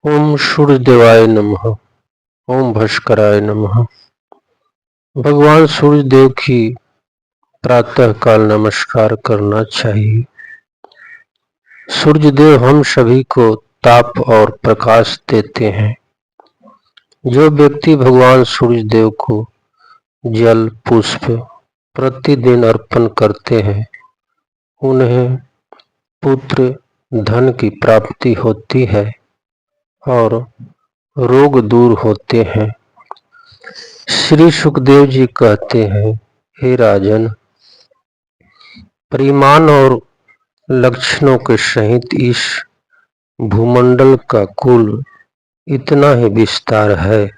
ओम सूर्यदेवाय नमः। ओम भास्कराय नमः। भगवान सूर्यदेव की प्रातः काल नमस्कार करना चाहिए। सूर्यदेव हम सभी को ताप और प्रकाश देते हैं। जो व्यक्ति भगवान सूर्यदेव को जल पुष्प प्रतिदिन अर्पण करते हैं, उन्हें पुत्र धन की प्राप्ति होती है और रोग दूर होते हैं। श्री सुखदेव जी कहते हैं, हे राजन, परिमाण और लक्षणों के सहित इस भूमंडल का कुल इतना ही विस्तार है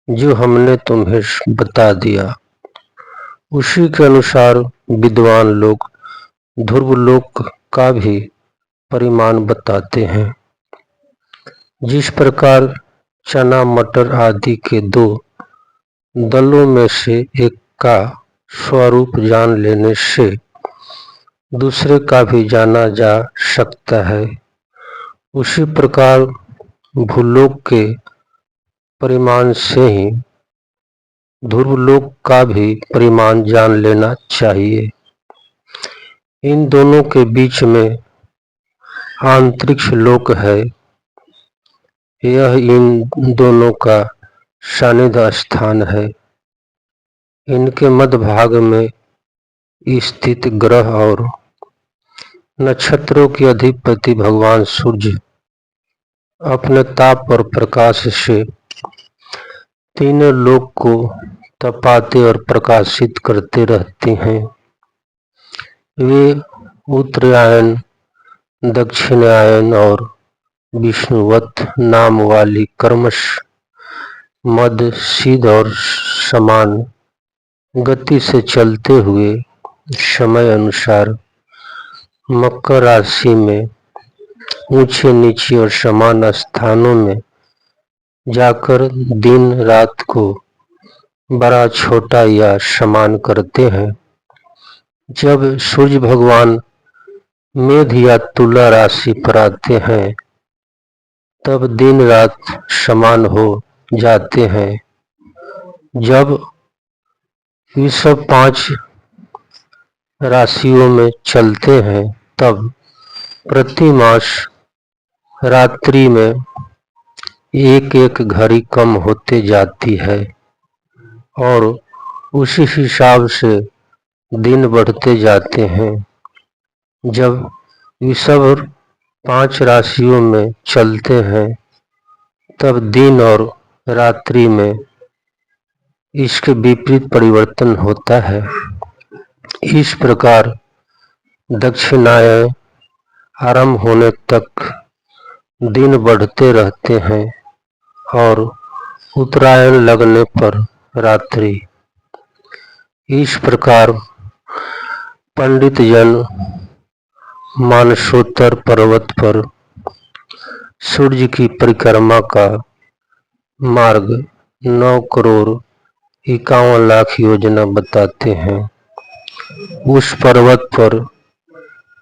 जो हमने तुम्हें बता दिया। उसी के अनुसार विद्वान लोग ध्रुवलोक का भी परिमाण बताते हैं। जिस प्रकार चना मटर आदि के दो दलों में से एक का स्वरूप जान लेने से दूसरे का भी जाना जा सकता है, उसी प्रकार भूलोक के परिमाण से ही ध्रुवलोक का भी परिमाण जान लेना चाहिए। इन दोनों के बीच में अंतरिक्ष लोक है। यह इन दोनों का सानिध्य स्थान है। इनके मध्य भाग में स्थित ग्रह और नक्षत्रों के अधिपति भगवान सूर्य अपने ताप और प्रकाश से तीनों लोक को तपाते और प्रकाशित करते रहते हैं। वे उत्तरायण, दक्षिणायन और विष्णुवत नाम वाली क्रमश मध्य, सिद्ध और समान गति से चलते हुए समय अनुसार मकर राशि में ऊंचे नीचे और समान स्थानों में जाकर दिन रात को बड़ा छोटा या समान करते हैं। जब सूर्य भगवान मेष या तुला राशि पर आते हैं, तब दिन रात समान हो जाते हैं। जब वृषभ 5 राशियों में चलते हैं, तब प्रति मास रात्रि में एक एक घड़ी कम होते जाती है और उसी हिसाब से दिन बढ़ते जाते हैं। जब वृषभ 5 राशियों में चलते हैं, तब दिन और रात्रि में इसके विपरीत परिवर्तन होता है। इस प्रकार दक्षिणायन आरंभ होने तक दिन बढ़ते रहते हैं और उत्तरायण लगने पर रात्रि। इस प्रकार पंडित जन मानसोत्तर पर्वत पर सूर्य की परिक्रमा का मार्ग 9,51,00,000 योजना बताते हैं। उस पर्वत पर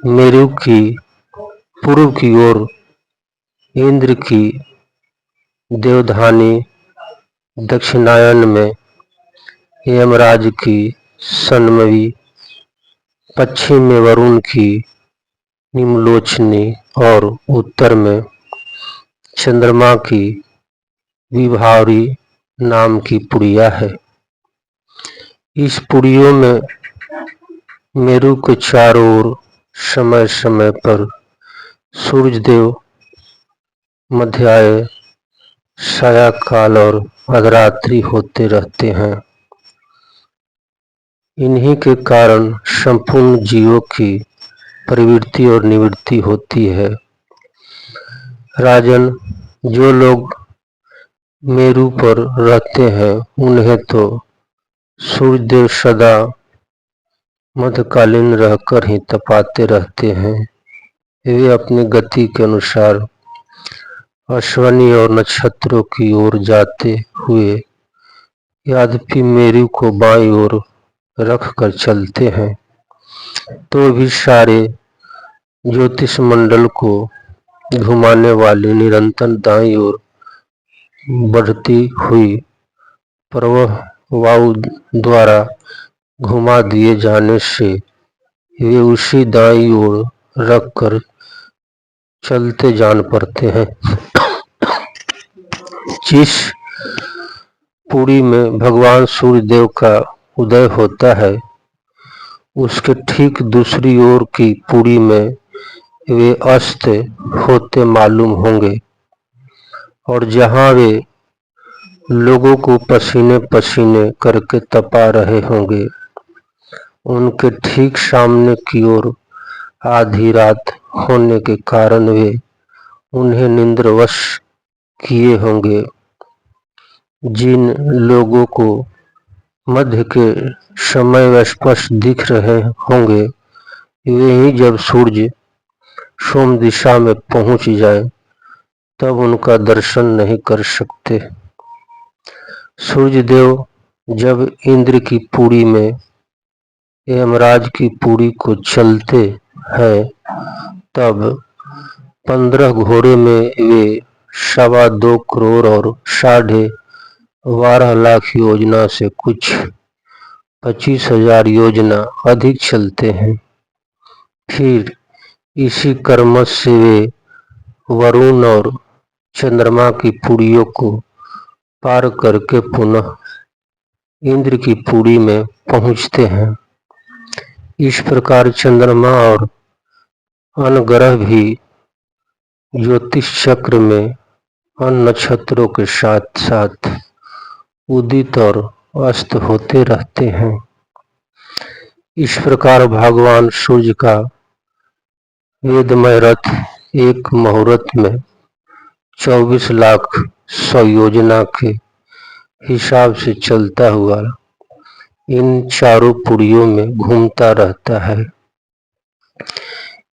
मेरु की पूर्व की ओर इंद्र की देवधानी, दक्षिणायन में यमराज की सनमवी, पश्चिम में वरुण की निम्नलोचनी और उत्तर में चंद्रमा की विभावरी नाम की पुड़िया है। इस पुड़ियों में मेरु के चारों ओर समय समय पर सूर्यदेव मध्याह्न, सायंकाल और अर्धरात्रि होते रहते हैं। इन्हीं के कारण संपूर्ण जीवों की प्रवृत्ति और निवृत्ति होती है। राजन, जो लोग मेरु पर रहते हैं, उन्हें तो सूर्यदेव सदा मध्यकालीन रहकर ही तपाते रहते हैं। वे अपनी गति के अनुसार अश्विनी और नक्षत्रों की ओर जाते हुए यद्यपि मेरु को बाईं ओर रख कर चलते हैं, तो भी सारे ज्योतिष मंडल को घुमाने वाली निरंतर दाईं ओर बढ़ती हुई प्रवाह वायु द्वारा घुमा दिए जाने से वे उसी दाईं ओर रखकर चलते जान पड़ते हैं। जिस पुरी में भगवान सूर्यदेव का उदय होता है, उसके ठीक दूसरी ओर की पुरी में वे अस्त होते मालूम होंगे, और जहां वे लोगों को पसीने पसीने करके तपा रहे होंगे, उनके ठीक सामने की ओर आधी रात होने के कारण वे उन्हें निंद्रवश किए होंगे। जिन लोगों को मध्य के समय व स्पष्ट दिख रहे होंगे, वे ही जब सूर्य सोम दिशा में पहुंच जाए तब उनका दर्शन नहीं कर सकते। सूर्यदेव जब इंद्र की पुरी में यमराज की पुरी को चलते हैं, तब 15 घोड़े में वे 2.25 करोड़ और 12.5 लाख योजना से कुछ 25,000 योजना अधिक चलते हैं। फिर इसी क्रम से वे वरुण और चंद्रमा की पुरियों को पार करके पुनः इंद्र की पुरी में पहुंचते हैं। इस प्रकार चंद्रमा और अन्य ग्रह भी ज्योतिष चक्र में अन्य नक्षत्रों के साथ साथ उदित और अस्त होते रहते हैं। इस प्रकार भगवान सूर्य का वेदमय रथ एक मुहूर्त में 24 लाख 100 योजना के हिसाब से चलता हुआ इन चारों पुरियों में घूमता रहता है।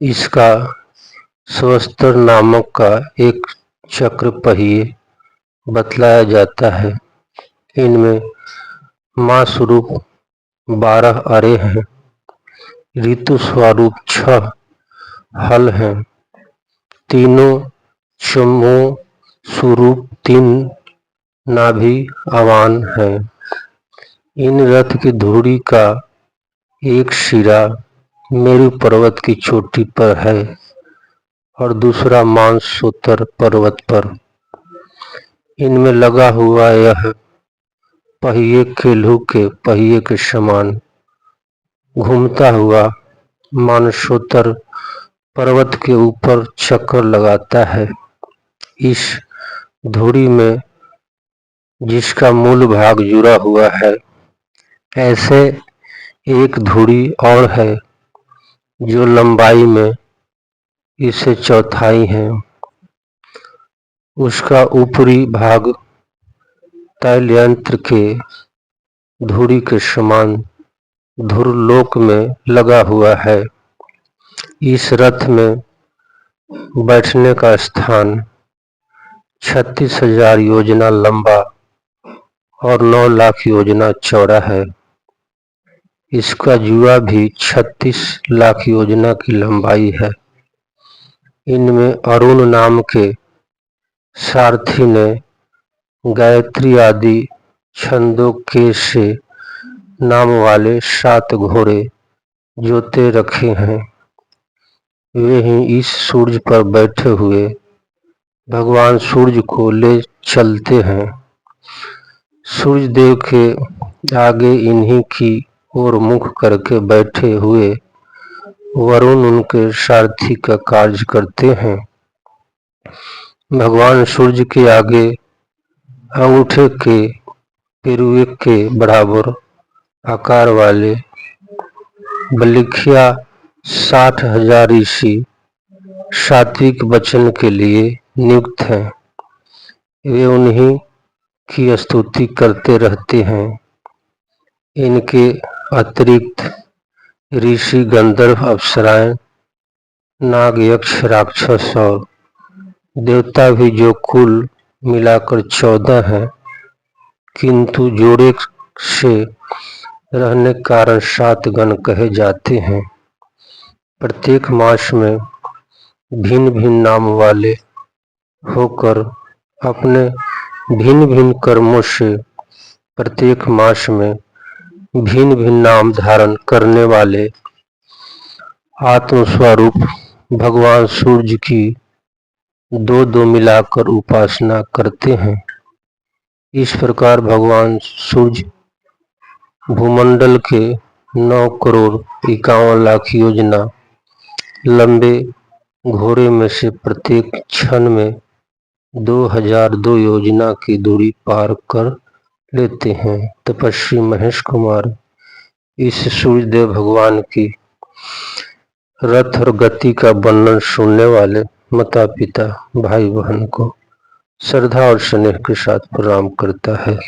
इसका सहस्त्र नामक का एक चक्र पहिए बतलाया जाता है। इनमें मां स्वरूप 12 अरे हैं, ऋतु स्वरूप 6 हल हैं, तीनों चम्मों स्वरूप 3 नाभि आवान हैं। इन रथ की धुरी का एक सिरा मेरु पर्वत की चोटी पर है और दूसरा मानसोत्तर पर्वत पर। इनमें लगा हुआ यह पहिए केल्हू के पहिए के समान घूमता हुआ मानसोत्तर पर्वत के ऊपर चक्कर लगाता है। इस धुरी में जिसका मूल भाग जुड़ा हुआ है, ऐसे एक धुरी और है जो लंबाई में इससे चौथाई है। उसका ऊपरी भाग तैल यंत्र के धुरी के समान ध्रुवलोक में लगा हुआ है। इस रथ में बैठने का स्थान 36,000 योजना लंबा और 9 लाख योजना चौड़ा है। इसका जुआ भी 36 लाख योजना की लंबाई है। इनमें अरुण नाम के सारथी ने गायत्री आदि छंदों के से नाम वाले 7 घोड़े जोते रखे हैं। वे ही इस सूर्य पर बैठे हुए भगवान सूर्य को ले चलते हैं। सूर्य देव के आगे इन्हीं की ओर मुख करके बैठे हुए वरुण उनके सारथी का कार्य करते हैं। भगवान सूर्य के आगे अंगूठे के पिरुए के बराबर आकार वाले बलिखिया 60,000 ऋषि सात्विक वचन के लिए नियुक्त हैं। वे उन्हीं की स्तुति करते रहते हैं। इनके अतिरिक्त ऋषि, गंधर्व, अप्सराएं, नाग, यक्ष, राक्षस और देवता भी, जो कुल मिलाकर 14 हैं, किंतु जोड़े से रहने के कारण 7 गण कहे जाते हैं। प्रत्येक मास में भिन्न भिन्न नाम वाले होकर अपने भिन्न भिन्न कर्मों से प्रत्येक मास में भिन्न भिन्न नाम धारण करने वाले आत्मस्वरूप भगवान सूर्य की दो मिलाकर उपासना करते हैं। इस प्रकार भगवान सूर्य भूमंडल के 9,51,00,000 योजना लंबे घोरे में से प्रत्येक क्षण में 2002 योजना की दूरी पार कर लेते हैं। तपस्वी महेश कुमार इस सूर्यदेव भगवान की रथ और गति का वर्णन सुनने वाले माता पिता भाई बहन को श्रद्धा और स्नेह के साथ प्रणाम करता है।